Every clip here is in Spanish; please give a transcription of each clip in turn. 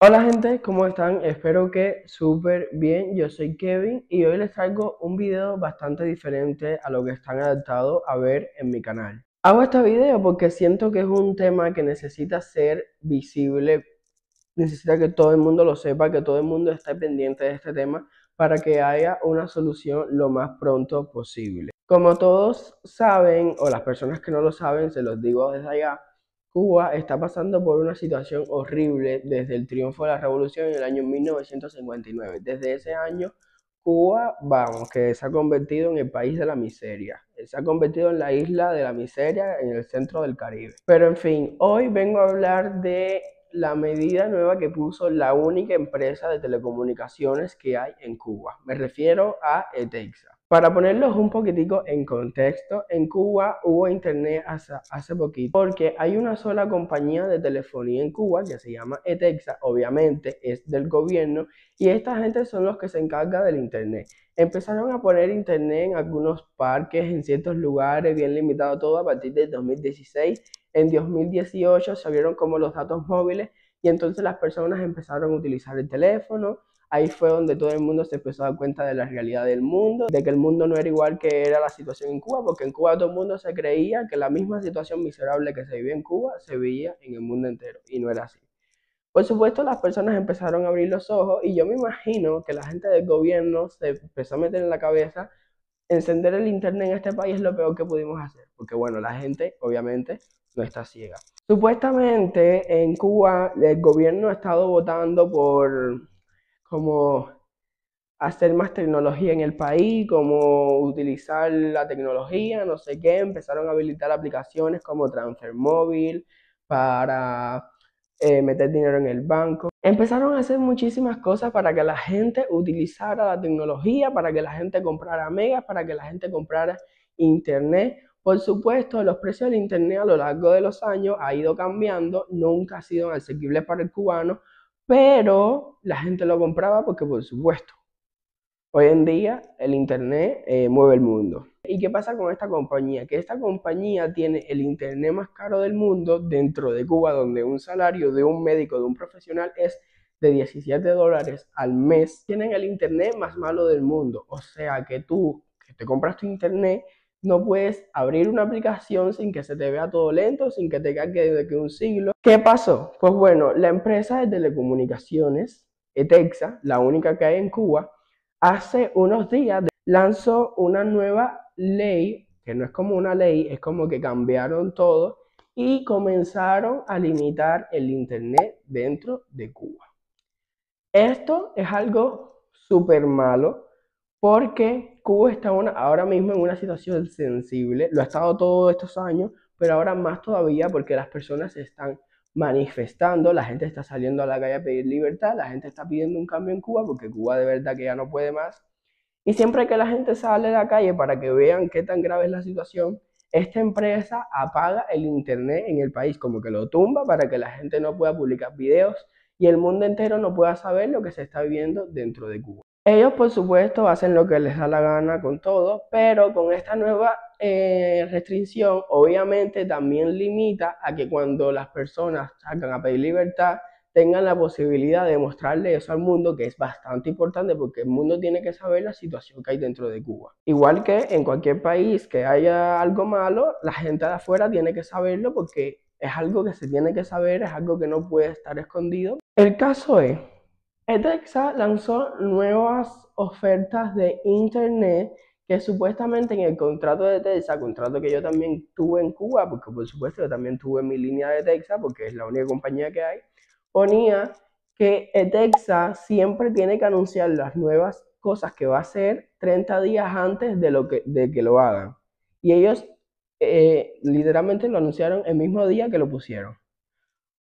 Hola gente, ¿cómo están? Espero que súper bien. Yo soy Kevin y hoy les traigo un video bastante diferente a lo que están adaptados a ver en mi canal. Hago este video porque siento que es un tema que necesita ser visible, necesita que todo el mundo lo sepa, que todo el mundo esté pendiente de este tema para que haya una solución lo más pronto posible. Como todos saben, o las personas que no lo saben, se los digo desde allá, Cuba está pasando por una situación horrible desde el triunfo de la revolución en el año 1959. Desde ese año, Cuba, vamos, que se ha convertido en el país de la miseria. Se ha convertido en la isla de la miseria en el centro del Caribe. Pero en fin, hoy vengo a hablar de la medida nueva que puso la única empresa de telecomunicaciones que hay en Cuba. Me refiero a ETEXA. Para ponerlos un poquitico en contexto, en Cuba hubo internet hace poquito porque hay una sola compañía de telefonía en Cuba que se llama ETEXA, obviamente es del gobierno y esta gente son los que se encargan del internet. Empezaron a poner internet en algunos parques, en ciertos lugares, bien limitado todo a partir del 2016. En 2018 se abrieron como los datos móviles y entonces las personas empezaron a utilizar el teléfono. Ahí fue donde todo el mundo se empezó a dar cuenta de la realidad del mundo, de que el mundo no era igual que era la situación en Cuba, porque en Cuba todo el mundo se creía que la misma situación miserable que se vivía en Cuba se veía en el mundo entero, y no era así. Por supuesto, las personas empezaron a abrir los ojos y yo me imagino que la gente del gobierno se empezó a meter en la cabeza encender el internet en este país es lo peor que pudimos hacer, porque bueno, la gente obviamente no está ciega. Supuestamente en Cuba el gobierno ha estado votando por como hacer más tecnología en el país, como utilizar la tecnología, no sé qué, empezaron a habilitar aplicaciones como Transfer Móvil para meter dinero en el banco. Empezaron a hacer muchísimas cosas para que la gente utilizara la tecnología, para que la gente comprara megas, para que la gente comprara internet. Por supuesto, los precios del internet a lo largo de los años ha ido cambiando, nunca ha sido asequible para el cubano, pero la gente lo compraba porque, por supuesto, hoy en día el Internet mueve el mundo. ¿Y qué pasa con esta compañía? Que esta compañía tiene el Internet más caro del mundo dentro de Cuba, donde un salario de un médico, de un profesional, es de $17 al mes. Tienen el Internet más malo del mundo. O sea que tú, que te compras tu Internet, no puedes abrir una aplicación sin que se te vea todo lento, sin que te cargue de que un siglo. ¿Qué pasó? Pues bueno, la empresa de telecomunicaciones, ETEXA, la única que hay en Cuba, hace unos días lanzó una nueva ley, que no es como una ley, es como que cambiaron todo y comenzaron a limitar el internet dentro de Cuba. Esto es algo súper malo porque Cuba está ahora mismo en una situación sensible, lo ha estado todos estos años, pero ahora más todavía porque las personas se están manifestando, la gente está saliendo a la calle a pedir libertad, la gente está pidiendo un cambio en Cuba porque Cuba de verdad que ya no puede más. Y siempre que la gente sale a la calle para que vean qué tan grave es la situación, esta empresa apaga el internet en el país, como que lo tumba para que la gente no pueda publicar videos y el mundo entero no pueda saber lo que se está viviendo dentro de Cuba. Ellos, por supuesto, hacen lo que les da la gana con todo, pero con esta nueva restricción, obviamente también limita a que cuando las personas salgan a pedir libertad, tengan la posibilidad de mostrarle eso al mundo, que es bastante importante porque el mundo tiene que saber la situación que hay dentro de Cuba. Igual que en cualquier país que haya algo malo, la gente de afuera tiene que saberlo porque es algo que se tiene que saber, es algo que no puede estar escondido. El caso es, ETEXA lanzó nuevas ofertas de internet que supuestamente en el contrato de ETEXA, contrato que yo también tuve en Cuba, porque por supuesto yo también tuve mi línea de ETEXA, porque es la única compañía que hay, ponía que ETEXA siempre tiene que anunciar las nuevas cosas que va a hacer 30 días antes de que lo hagan. Y ellos literalmente lo anunciaron el mismo día que lo pusieron.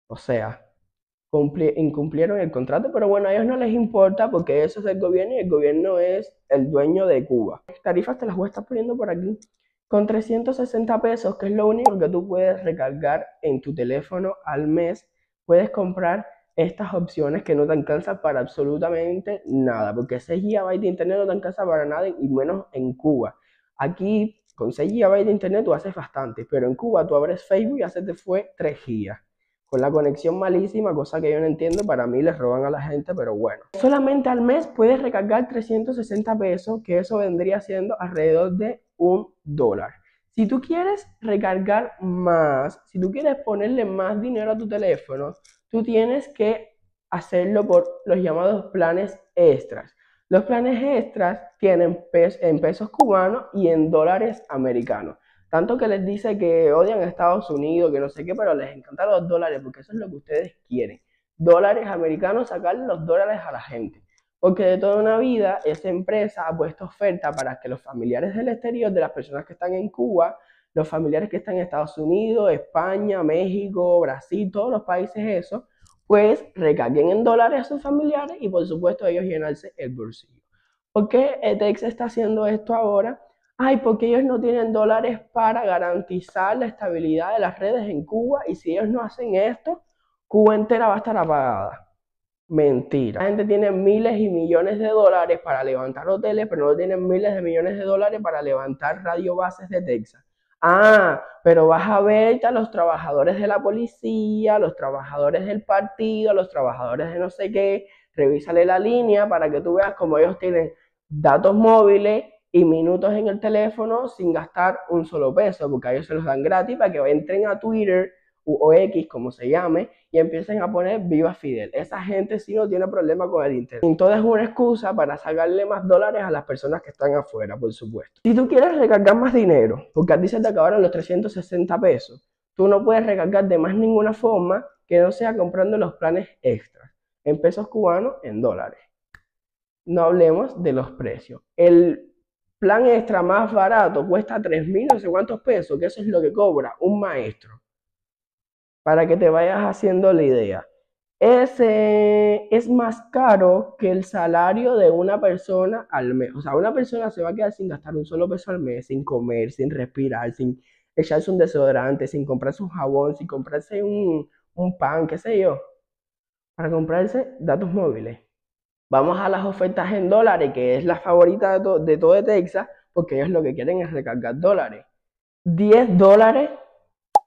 O sea, incumplieron el contrato, pero bueno, a ellos no les importa porque eso es el gobierno y el gobierno es el dueño de Cuba. Las tarifas te las voy a estar poniendo por aquí. Con 360 pesos, que es lo único que tú puedes recargar en tu teléfono al mes, puedes comprar estas opciones que no te alcanzan para absolutamente nada, porque 6 GB de internet no te alcanza para nada y menos en Cuba. Aquí con 6 GB de internet tú haces bastante, pero en Cuba tú abres Facebook y ya se te fue 3 GB. con la conexión malísima, cosa que yo no entiendo, para mí les roban a la gente, pero bueno. Solamente al mes puedes recargar 360 pesos, que eso vendría siendo alrededor de $1. Si tú quieres recargar más, si tú quieres ponerle más dinero a tu teléfono, tú tienes que hacerlo por los llamados planes extras. Los planes extras tienen en pesos cubanos y en dólares americanos. Tanto que les dice que odian a Estados Unidos, que no sé qué, pero les encantan los dólares porque eso es lo que ustedes quieren. Dólares americanos, sacarle los dólares a la gente. Porque de toda una vida esa empresa ha puesto oferta para que los familiares del exterior, de las personas que están en Cuba, los familiares que están en Estados Unidos, España, México, Brasil, todos los países esos, pues recarguen en dólares a sus familiares y por supuesto ellos llenarse el bolsillo. ¿Por qué ETEX está haciendo esto ahora? Ay, porque ellos no tienen dólares para garantizar la estabilidad de las redes en Cuba y si ellos no hacen esto, Cuba entera va a estar apagada. Mentira. La gente tiene miles y millones de dólares para levantar hoteles, pero no tienen miles de millones de dólares para levantar radiobases de Texas. Ah, pero vas a ver a los trabajadores de la policía, los trabajadores del partido, los trabajadores de no sé qué, revísale la línea para que tú veas cómo ellos tienen datos móviles y minutos en el teléfono sin gastar un solo peso, porque a ellos se los dan gratis para que entren a Twitter o X, como se llame, y empiecen a poner Viva Fidel. Esa gente sí no tiene problema con el internet. Y todo es una excusa para sacarle más dólares a las personas que están afuera, por supuesto. Si tú quieres recargar más dinero, porque a ti se te acabaron los 360 pesos, tú no puedes recargar de más ninguna forma que no sea comprando los planes extras, en pesos cubanos, en dólares. No hablemos de los precios. El plan extra más barato cuesta 3.000 no sé cuántos pesos, que eso es lo que cobra un maestro. Para que te vayas haciendo la idea. Ese es más caro que el salario de una persona al mes. O sea, una persona se va a quedar sin gastar un solo peso al mes, sin comer, sin respirar, sin echarse un desodorante, sin comprarse un jabón, sin comprarse un pan, qué sé yo, para comprarse datos móviles. Vamos a las ofertas en dólares, que es la favorita de todo de Texas, porque ellos lo que quieren es recargar dólares. $10,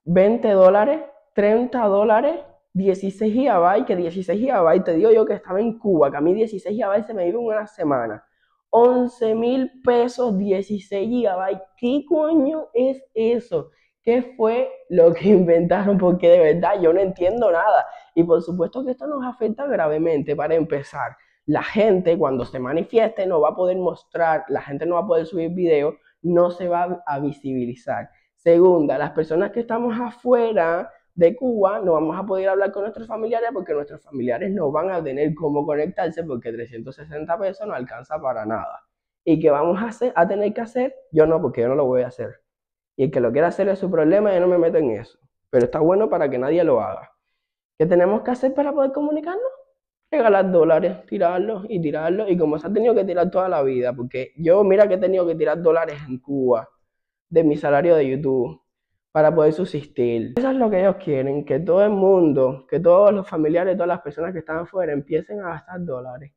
$20, $30, 16 GB, que 16 GB, te digo yo que estaba en Cuba, que a mí 16 GB se me iba en una semana. 11.000 pesos, 16 GB. ¿Qué coño es eso? ¿Qué fue lo que inventaron? Porque de verdad yo no entiendo nada. Y por supuesto que esto nos afecta gravemente. Para empezar, la gente cuando se manifieste no va a poder mostrar, la gente no va a poder subir videos, no se va a visibilizar. Segunda, las personas que estamos afuera de Cuba no vamos a poder hablar con nuestros familiares porque nuestros familiares no van a tener cómo conectarse porque 360 pesos no alcanza para nada. ¿Y qué vamos a tener que hacer? Yo no, porque yo no lo voy a hacer. Y el que lo quiera hacer es su problema, yo no me meto en eso. Pero está bueno para que nadie lo haga. ¿Qué tenemos que hacer para poder comunicarnos? Regalar dólares, tirarlos y tirarlos. Y como se ha tenido que tirar toda la vida, porque yo mira que he tenido que tirar dólares en Cuba de mi salario de YouTube para poder subsistir. Eso es lo que ellos quieren, que todo el mundo, que todos los familiares, todas las personas que están afuera empiecen a gastar dólares.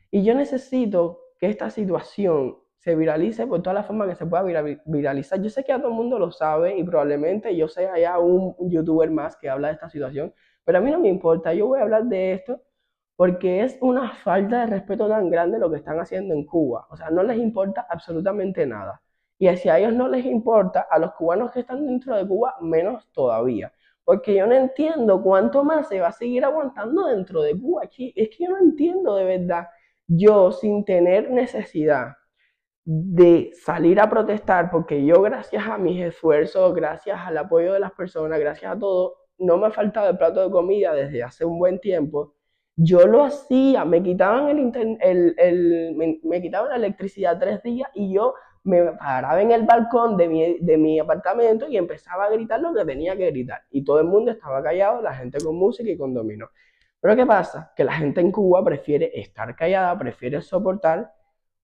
Y yo necesito que esta situación se viralice por todas las formas que se pueda viralizar. Yo sé que a todo el mundo lo sabe y probablemente yo sea ya un youtuber más que habla de esta situación, pero a mí no me importa, yo voy a hablar de esto porque es una falta de respeto tan grande lo que están haciendo en Cuba. O sea, no les importa absolutamente nada. Y si a ellos no les importa, a los cubanos que están dentro de Cuba, menos todavía. Porque yo no entiendo cuánto más se va a seguir aguantando dentro de Cuba. Es que yo no entiendo de verdad. Yo, sin tener necesidad de salir a protestar, porque yo gracias a mis esfuerzos, gracias al apoyo de las personas, gracias a todo, no me ha faltado el plato de comida desde hace un buen tiempo. Yo lo hacía, me quitaban me quitaban la electricidad 3 días y yo me paraba en el balcón de mi apartamento y empezaba a gritar lo que tenía que gritar. Y todo el mundo estaba callado, la gente con música y con dominó. Pero ¿qué pasa? Que la gente en Cuba prefiere estar callada, prefiere soportar,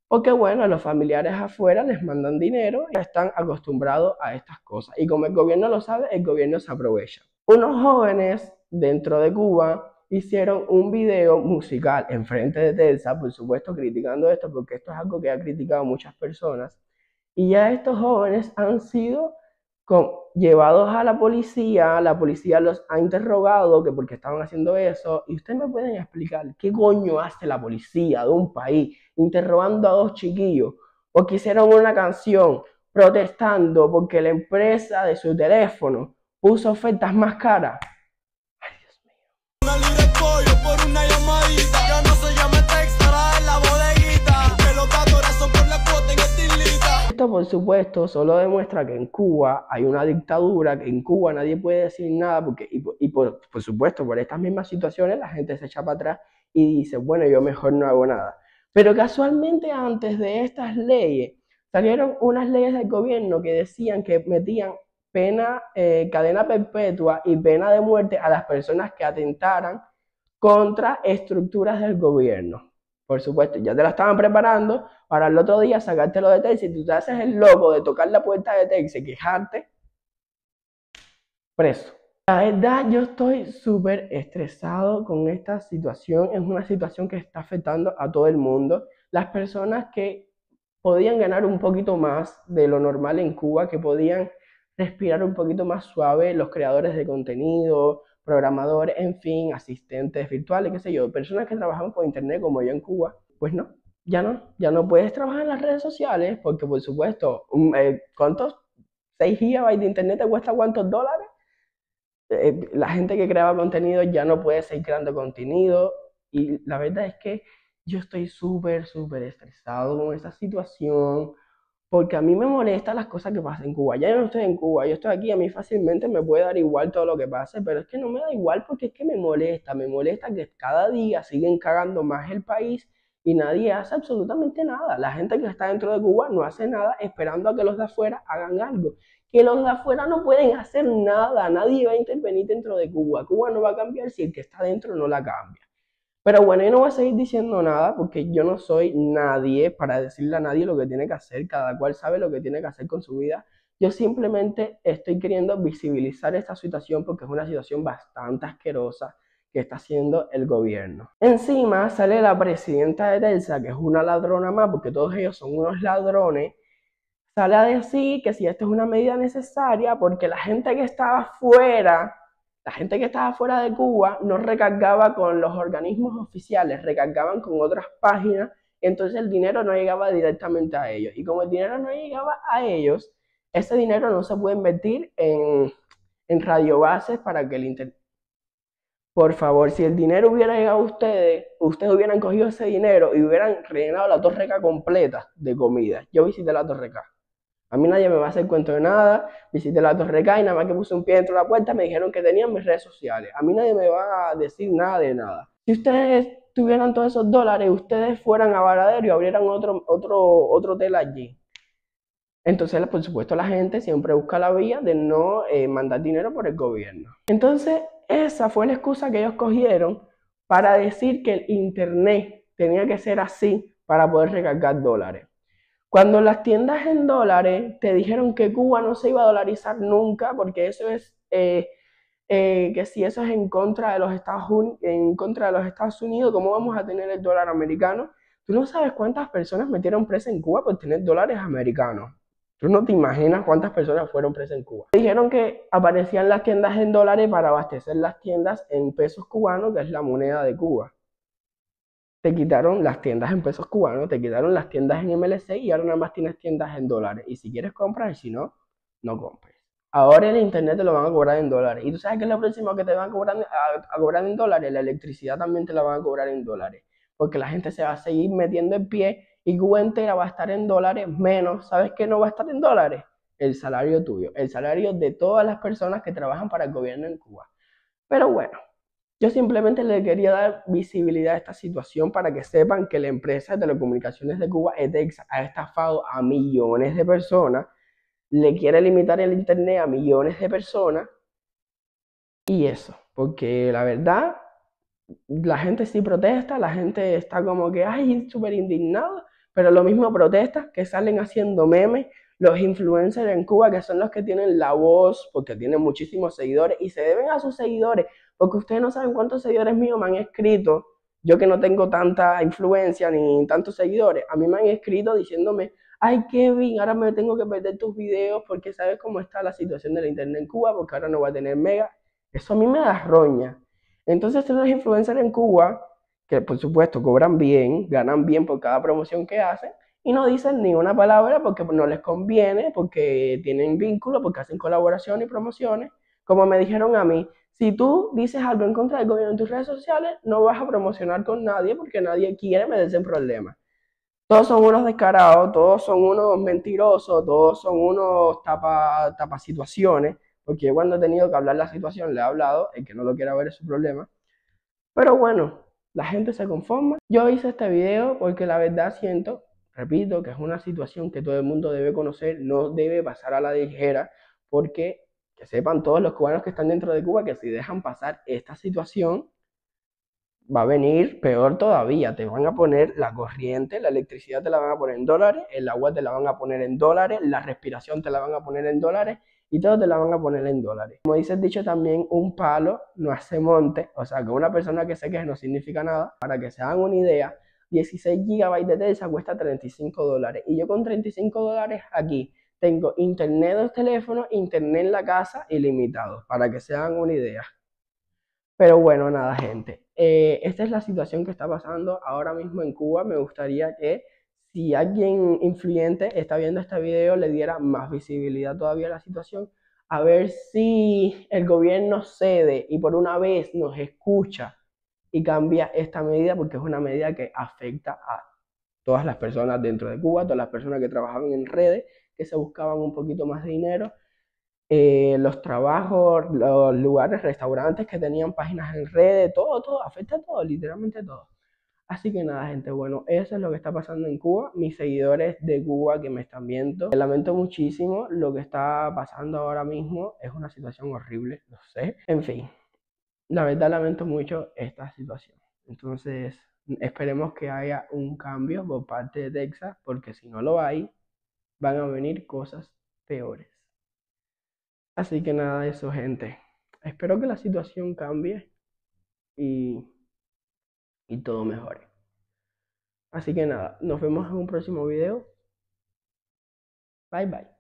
porque bueno, los familiares afuera les mandan dinero y están acostumbrados a estas cosas. Y como el gobierno lo sabe, el gobierno se aprovecha. Unos jóvenes dentro de Cuba hicieron un video musical enfrente de Telsa, por supuesto criticando esto, porque esto es algo que ha criticado muchas personas. Y ya estos jóvenes han sido llevados a la policía los ha interrogado que por qué estaban haciendo eso, y ustedes me pueden explicar qué coño hace la policía de un país interrogando a dos chiquillos porque hicieron una canción protestando porque la empresa de su teléfono puso ofertas más caras. Ay, Dios mío. Una libra de pollo por una llamadita, ya no se llama texta en la bodeguita, que los datos son por la cuota en estilita. Esto, por supuesto, solo demuestra que en Cuba hay una dictadura, que en Cuba nadie puede decir nada, porque, por supuesto, por estas mismas situaciones la gente se echa para atrás y dice, bueno, yo mejor no hago nada. Pero casualmente antes de estas leyes, salieron unas leyes del gobierno que decían que metían pena, cadena perpetua y pena de muerte a las personas que atentaran contra estructuras del gobierno. Por supuesto, ya te la estaban preparando para el otro día sacártelo de Texas. Si tú te haces el loco de tocar la puerta de Texas y quejarte, preso. La verdad, yo estoy súper estresado con esta situación. Es una situación que está afectando a todo el mundo. Las personas que podían ganar un poquito más de lo normal en Cuba, que podían respirar un poquito más suave, los creadores de contenido, programadores, en fin, asistentes virtuales, qué sé yo, personas que trabajan por internet como yo en Cuba, pues no, ya no puedes trabajar en las redes sociales porque, por supuesto, ¿cuántos? 6 GB de internet te cuesta ¿cuántos dólares? La gente que creaba contenido ya no puede seguir creando contenido y la verdad es que yo estoy súper estresado con esta situación porque a mí me molestan las cosas que pasan en Cuba. Ya yo no estoy en Cuba, yo estoy aquí, a mí fácilmente me puede dar igual todo lo que pase, pero es que no me da igual porque es que me molesta que cada día siguen cagando más el país y nadie hace absolutamente nada. La gente que está dentro de Cuba no hace nada esperando a que los de afuera hagan algo. Que los de afuera no pueden hacer nada, nadie va a intervenir dentro de Cuba. Cuba no va a cambiar si el que está dentro no la cambia. Pero bueno, yo no voy a seguir diciendo nada porque yo no soy nadie para decirle a nadie lo que tiene que hacer. Cada cual sabe lo que tiene que hacer con su vida. Yo simplemente estoy queriendo visibilizar esta situación porque es una situación bastante asquerosa que está haciendo el gobierno. Encima sale la presidenta de Telsa, que es una ladrona más, porque todos ellos son unos ladrones, sale a decir que si esto es una medida necesaria porque la gente que estaba fuera de Cuba no recargaba con los organismos oficiales, recargaban con otras páginas, entonces el dinero no llegaba directamente a ellos. Y como el dinero no llegaba a ellos, ese dinero no se puede invertir en radiobases para que el internet... Por favor, si el dinero hubiera llegado a ustedes hubieran cogido ese dinero y hubieran rellenado la Torreca completa de comida. Yo visité la Torreca. A mí nadie me va a hacer cuento de nada, visité la Torreca y nada más que puse un pie dentro de la puerta me dijeron que tenían mis redes sociales. A mí nadie me va a decir nada de nada. Si ustedes tuvieran todos esos dólares, ustedes fueran a Varadero y abrieran otro hotel allí. Entonces, por supuesto, la gente siempre busca la vía de no mandar dinero por el gobierno. Entonces, esa fue la excusa que ellos cogieron para decir que el internet tenía que ser así para poder recargar dólares. Cuando las tiendas en dólares te dijeron que Cuba no se iba a dolarizar nunca, porque eso es, que si eso es en contra de los Estados Unidos, ¿cómo vamos a tener el dólar americano? Tú no sabes cuántas personas metieron presa en Cuba por tener dólares americanos. Tú no te imaginas cuántas personas fueron presas en Cuba. Dijeron que aparecían las tiendas en dólares para abastecer las tiendas en pesos cubanos, que es la moneda de Cuba. Te quitaron las tiendas en pesos cubanos, te quitaron las tiendas en MLC y ahora nada más tienes tiendas en dólares. Y si quieres comprar, y si no, no compres. Ahora el internet te lo van a cobrar en dólares. ¿Y tú sabes qué es lo próximo que te van a cobrar en dólares? La electricidad también te la van a cobrar en dólares. Porque la gente se va a seguir metiendo en pie y Cuba entera va a estar en dólares menos. ¿Sabes qué no va a estar en dólares? El salario tuyo, el salario de todas las personas que trabajan para el gobierno en Cuba. Pero bueno. Yo simplemente le quería dar visibilidad a esta situación para que sepan que la empresa de telecomunicaciones de Cuba, ETEX, ha estafado a millones de personas, le quiere limitar el internet a millones de personas y eso, porque la verdad, la gente sí protesta, la gente está como que, ay, súper indignado, pero lo mismo protesta que salen haciendo memes. Los influencers en Cuba, que son los que tienen la voz, porque tienen muchísimos seguidores y se deben a sus seguidores, porque ustedes no saben cuántos seguidores míos me han escrito. Yo que no tengo tanta influencia ni tantos seguidores, a mí me han escrito diciéndome, ay Kevin, ahora me tengo que perder tus videos porque sabes cómo está la situación del internet en Cuba, porque ahora no voy a tener mega. Eso a mí me da roña. Entonces los influencers en Cuba, que por supuesto cobran bien, ganan bien por cada promoción que hacen, y no dicen ni una palabra porque no les conviene, porque tienen vínculos, porque hacen colaboración y promociones. Como me dijeron a mí, si tú dices algo en contra del gobierno en tus redes sociales, no vas a promocionar con nadie porque nadie quiere meterse en problemas. Todos son unos descarados, todos son unos mentirosos, todos son unos tapa situaciones, porque yo cuando he tenido que hablar la situación le he hablado, el que no lo quiera ver es su problema. Pero bueno, la gente se conforma. Yo hice este video porque la verdad siento, repito, que es una situación que todo el mundo debe conocer, no debe pasar a la ligera, porque que sepan todos los cubanos que están dentro de Cuba que si dejan pasar esta situación, va a venir peor todavía. Te van a poner la corriente, la electricidad te la van a poner en dólares, el agua te la van a poner en dólares, la respiración te la van a poner en dólares y todo te la van a poner en dólares. Como dice el dicho también, un palo no hace monte, o sea que una persona que se queje no significa nada. Para que se hagan una idea, 16 GB de Telsa cuesta $35 y yo con $35 aquí tengo internet en los teléfonos, internet en la casa ilimitado, para que se hagan una idea. Pero bueno, nada, gente. Esta es la situación que está pasando ahora mismo en Cuba. Me gustaría que si alguien influyente está viendo este video, le diera más visibilidad todavía a la situación. A ver si el gobierno cede y por una vez nos escucha y cambia esta medida, porque es una medida que afecta a todas las personas dentro de Cuba, todas las personas que trabajaban en redes, que se buscaban un poquito más de dinero, los trabajos, los lugares, restaurantes que tenían páginas en redes, todo, afecta a todo, literalmente todo. Así que nada, gente, bueno, eso es lo que está pasando en Cuba. Mis seguidores de Cuba que me están viendo, lamento muchísimo lo que está pasando ahora mismo. Es una situación horrible, lo sé. En fin, la verdad lamento mucho esta situación. Entonces, esperemos que haya un cambio por parte de Texas, porque si no lo hay, van a venir cosas peores. Así que nada de eso, gente. Espero que la situación cambie y, y todo mejore. Así que nada, nos vemos en un próximo video. Bye bye.